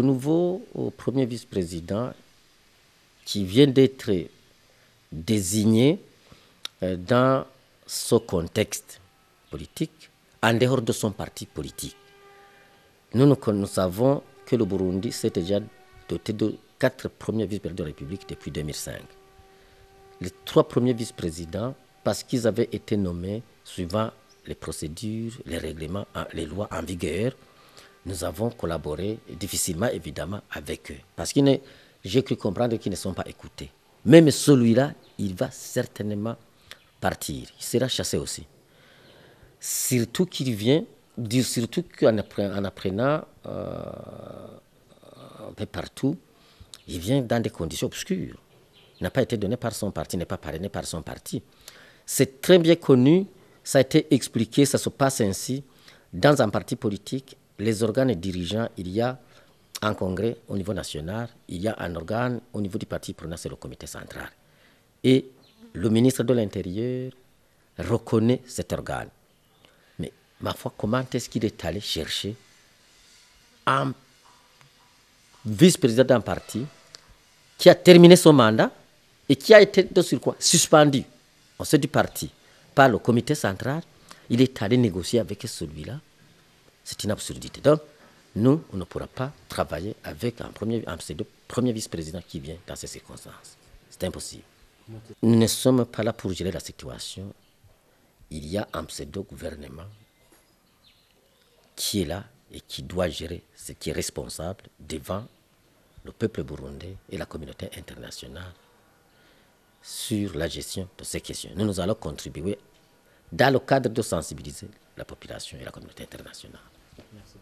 nouveau premier vice-président qui vient d'être désigné dans ce contexte politique, en dehors de son parti politique. Nous savons que le Burundi s'est déjà doté de 4 premiers vice-présidents de la République depuis 2005. Les 3 premiers vice-présidents, parce qu'ils avaient été nommés suivant les procédures, les règlements, les lois en vigueur, nous avons collaboré difficilement, évidemment, avec eux. Parce que j'ai cru comprendre qu'ils ne sont pas écoutés. Même celui-là, il va certainement partir. Il sera chassé aussi. Surtout qu'il vient, surtout qu'en apprenant un peu partout, il vient dans des conditions obscures. Il n'a pas été donné par son parti, n'est pas parrainé par son parti. C'est très bien connu, ça a été expliqué, ça se passe ainsi. Dans un parti politique, les organes dirigeants, il y a un congrès au niveau national, il y a un organe au niveau du parti prenant, c'est le comité central. Et le ministre de l'Intérieur reconnaît cet organe. Mais ma foi, comment est-ce qu'il est allé chercher un vice-président d'un parti qui a terminé son mandat et qui a été de surcroît suspendu au sein du parti par le comité central? Il est allé négocier avec celui-là. C'est une absurdité. Donc, nous, on ne pourra pas travailler avec un premier vice-président qui vient dans ces circonstances. C'est impossible. Nous ne sommes pas là pour gérer la situation. Il y a un pseudo-gouvernement qui est là et qui doit gérer, ce qui est responsable devant le peuple burundais et la communauté internationale sur la gestion de ces questions. Nous allons contribuer dans le cadre de sensibiliser la population et la communauté internationale. Merci.